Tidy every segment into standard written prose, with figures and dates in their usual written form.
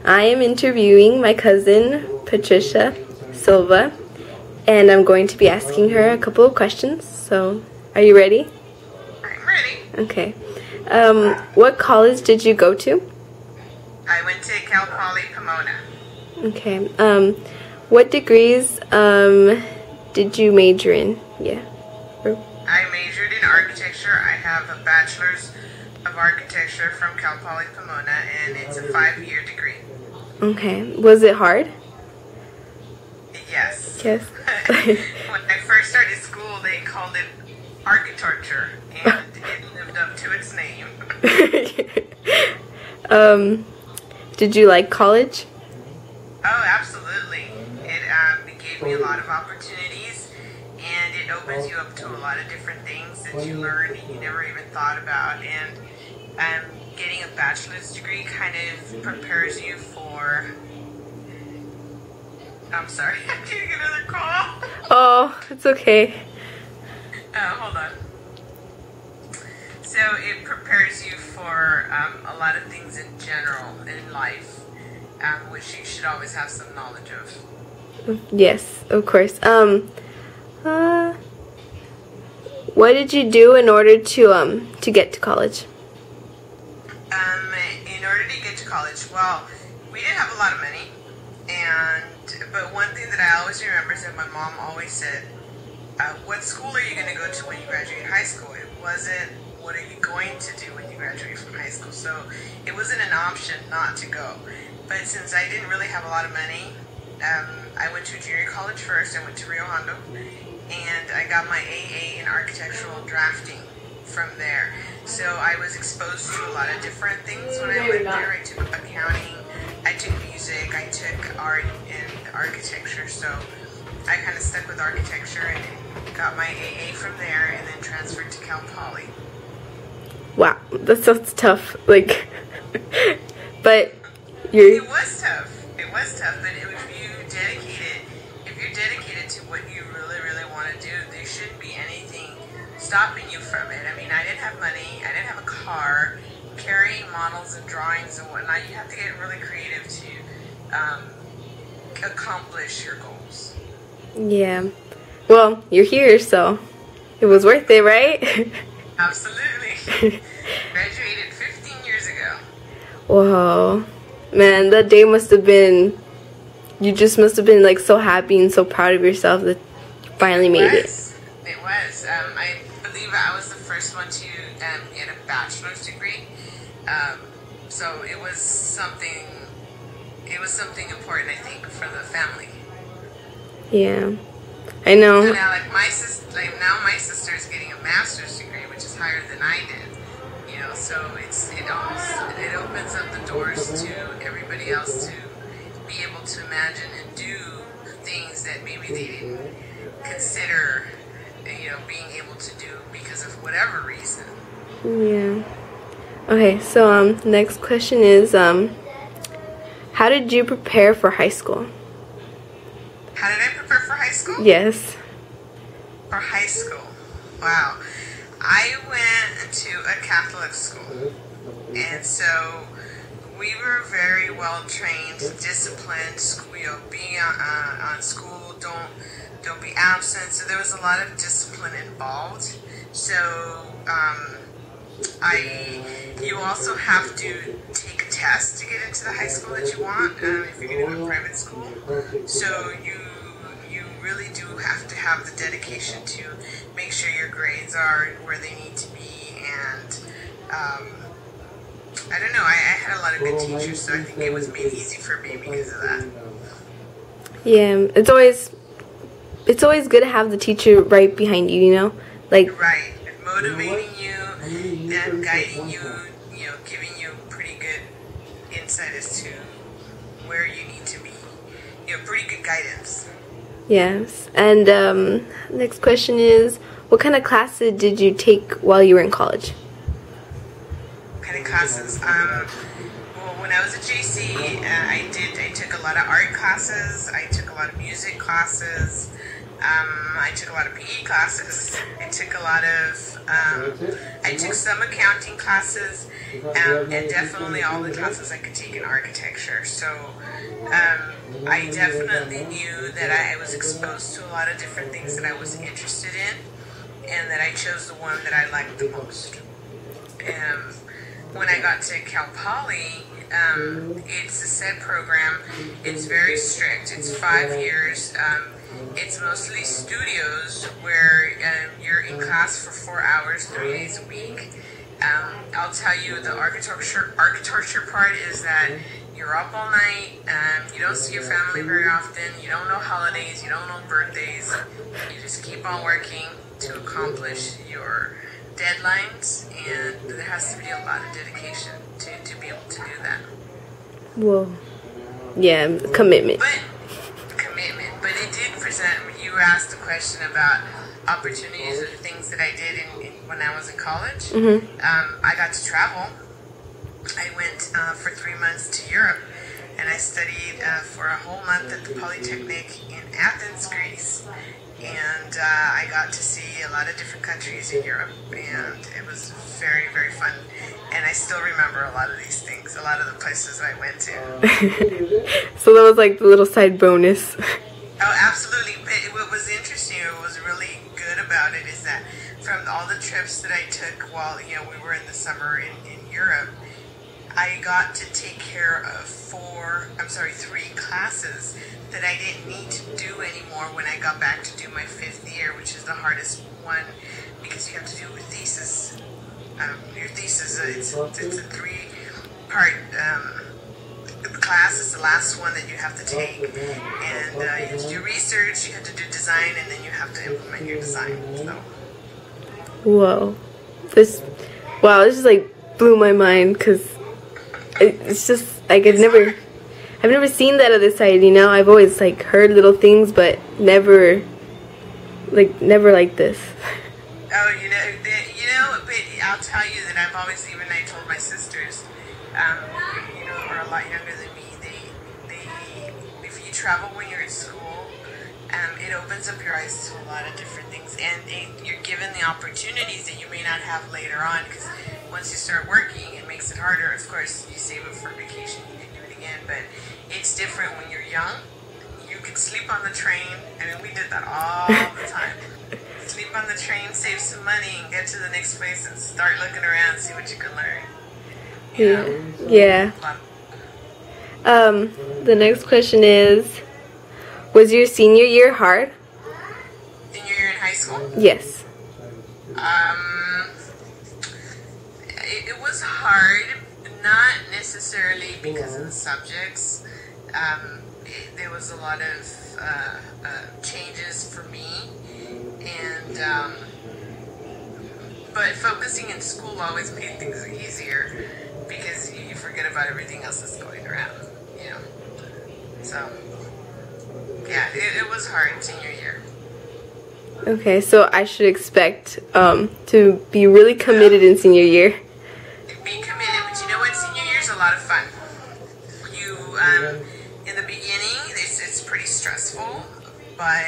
I am interviewing my cousin, Patricia, Silva, and I'm going to be asking her a couple of questions. So, are you ready? I'm ready. Okay. What college did you go to? I went to Cal Poly Pomona. Okay. What degrees did you major in? Yeah. I majored in architecture. I have a bachelor's of architecture from Cal Poly Pomona, and it's a 5-year degree. Okay. Was it hard? Yes. Yes. When I first started school, they called it architecture, and it lived up to its name. Did you like college? Oh, absolutely. It gave me a lot of opportunities, and it opens you up to a lot of different things that you learn and you never even thought about. And getting a bachelor's degree kind of prepares you for... I'm sorry, I'm getting another call. Oh, it's okay. Hold on. So it prepares you for a lot of things in general in life, which you should always have some knowledge of. Yes, of course. What did you do in order to get to college? In order to get to college, well, we didn't have a lot of money, but one thing that I always remember is that my mom always said, what school are you going to go to when you graduate high school? It wasn't, what are you going to do when you graduate from high school? So it wasn't an option not to go. But since I didn't really have a lot of money, I went to junior college first. I went to Rio Hondo, and I got my AA in architectural drafting from there. So I was exposed to a lot of different things when I went there. I took accounting, I took music, I took art and architecture. So I kind of stuck with architecture and got my AA from there, and then transferred to Cal Poly. Wow, that sounds tough. Like, but you're... It was tough. It was tough, but if you're dedicated to what you really, really want to do, there shouldn't be anything stopping you from it. I mean, I didn't have money. I didn't have a car. Carrying models and drawings and whatnot, you have to get really creative to accomplish your goals. Yeah. Well, you're here, so it was worth it, right? Absolutely. Graduated 15 years ago. Whoa. Man, that day must have been, you just must have been like so happy and so proud of yourself that you finally made it. It was. I believe I was the first one to get a bachelor's degree. So it was something important, I think, for the family. Yeah. I know. So now, my sister is getting a master's degree, which is higher than I did. You know, so it opens up the doors to everybody else to be able to imagine and do things that maybe they didn't consider, being able to do because of whatever reason. Yeah. Okay, so next question is how did you prepare for high school? How did I prepare for high school? Yes. For high school. Wow. I went to a Catholic school, and so we were very well trained, disciplined. Being on school, don't be absent. So there was a lot of discipline involved. So you also have to take a test to get into the high school that you want if you're going to go to private school. So you really do have to have the dedication to make sure your grades are where they need to be, and I don't know, I had a lot of good teachers, so I think it was made easy for me because of that. Yeah, it's always good to have the teacher right behind you, like right, motivating you, then guiding you, giving you pretty good insight as to where you need to be, pretty good guidance. Yes. And next question is, what kind of classes did you take while you were in college? What kind of classes? Well, when I was at JC, I took a lot of art classes. I took a lot of music classes. I took a lot of PE classes. I took some accounting classes, and definitely all the classes I could take in architecture. So I definitely knew that I was exposed to a lot of different things that I was interested in, and that I chose the one that I liked the most. When I got to Cal Poly, it's a SED program. It's very strict. It's 5 years. It's mostly studios where you're in class for 4 hours, 3 days a week. I'll tell you, the architecture part is that you're up all night. You don't see your family very often. You don't know holidays. You don't know birthdays. You just keep on working to accomplish your deadlines, and there has to be a lot of dedication to be able to do that. Whoa. Yeah, commitment. But it did present, you asked the question about opportunities or things that I did when I was in college. I got to travel. I went for 3 months to Europe, and I studied for a whole month at the Polytechnic in Athens, Greece. And I got to see a lot of different countries in Europe, and it was very, very fun. And I still remember a lot of these things, a lot of the places I went to. So that was like the little side bonus. Oh, absolutely. What was interesting, what was really good about it is that from all the trips that I took while we were in the summer in Europe, I got to take care of 3 classes that I didn't need to do anymore when I got back to do my 5th year, which is the hardest one because you have to do a thesis. Your thesis, it's a 3-part class. It's the last one that you have to take, and you have to do research, you have to do design, and then you have to implement your design. So. Whoa, this just like blew my mind, because it's just like I've never seen that other side. I've always like heard little things, but never like this. Oh, but I'll tell you that I've always, even I told my sisters, who are a lot younger than me, if you travel when you're in school, it opens up your eyes to a lot of different things, and you're given the opportunities that you may not have later on, because once you start working, it makes it harder. Of course, you save it for vacation, you can do it again, but it's different when you're young. You can sleep on the train. I mean, we did that all the time. Sleep on the train, save some money, and get to the next place and start looking around, see what you can learn. Yeah. The next question is, was your senior year hard? Senior year in high school? Yes. It was hard, not necessarily because of the subjects. There was a lot of changes for me, and but focusing in school always made things easier because you forget about everything else that's going around, So, yeah, it was hard senior year. Okay, so I should expect to be really committed in senior year. Be committed, but you know what? Senior year is a lot of fun. You, in the beginning, it's pretty stressful, but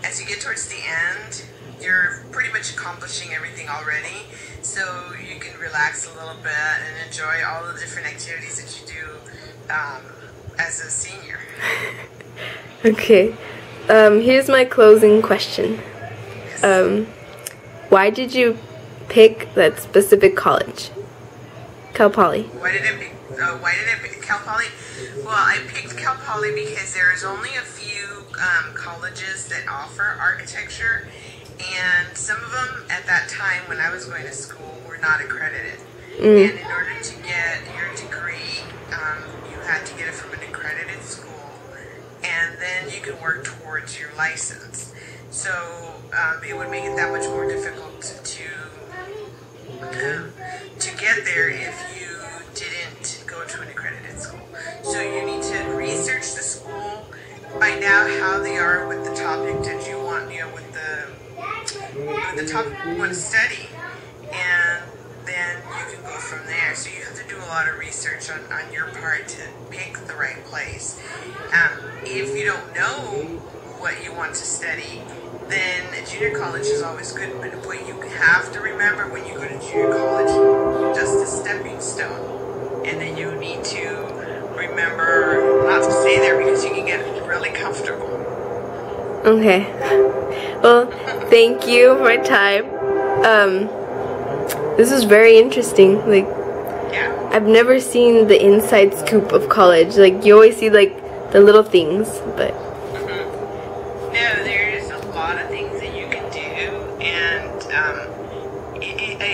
as you get towards the end, you're pretty much accomplishing everything already, so you can relax a little bit and enjoy all the different activities that you do as a senior. Okay, here's my closing question. Yes. Why did you pick that specific college? Cal Poly. Why did I pick Cal Poly? Well, I picked Cal Poly because there's only a few colleges that offer architecture, and some of them at that time when I was going to school were not accredited. And in order to get your degree, you had to get it from an accredited school, and then you could work towards your license. So it would make it that much more difficult to get there if you didn't go to an accredited school. So you need to research the school, find out how they are with the topic that you want, with the topic you want to study, and then you can go from there. So you have to do a lot of research on your part to pick the right place. If you don't know what you want to study, then junior college is always good. But what you have to remember when you go to junior college, just a stepping stone. And then you need to remember not to stay there because you can get really comfortable. Okay. Well, thank you for your time. This is very interesting. Like, Yeah. I've never seen the inside scoop of college. Like, you always see like the little things, but No, there's a lot of things that you can do, and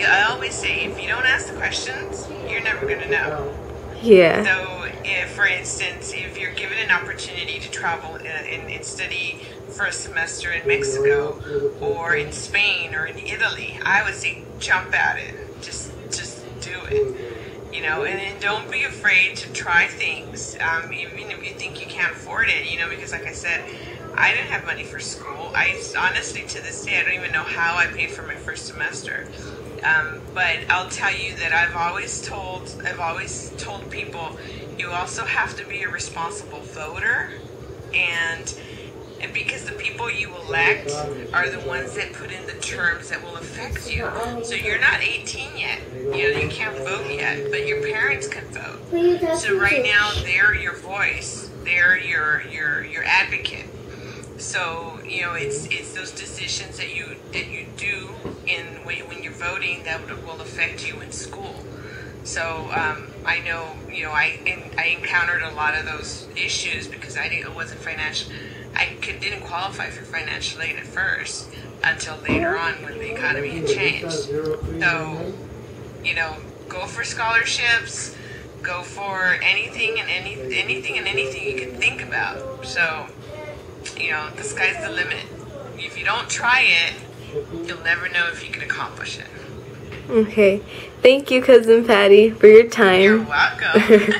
I always say, if you don't ask the questions, you're never going to know. yeah. So, if, for instance, if you're given an opportunity to travel and study for a semester in Mexico or in Spain or in Italy, I would say jump at it. Just do it. You know, and then don't be afraid to try things, even if you think you can't afford it. You know, because like I said, I didn't have money for school. I honestly, to this day, I don't even know how I paid for my first semester. But I'll tell you that I've always told people, you also have to be a responsible voter, and because the people you elect are the ones that put in the terms that will affect you. So you're not 18 yet. You know, you can't vote yet, but your parents can vote. So right now, they're your voice. They're your advocate. So, you know, it's those decisions that you do when you're voting that will affect you in school. So I know, you know, I encountered a lot of those issues because I wasn't financial. I didn't qualify for financial aid at first until later on when the economy had changed. So, you know, go for scholarships, go for anything and anything you can think about. So, you know, the sky's the limit. If you don't try it, you'll never know if you can accomplish it. Okay. Thank you, Cousin Patty, for your time. You're welcome.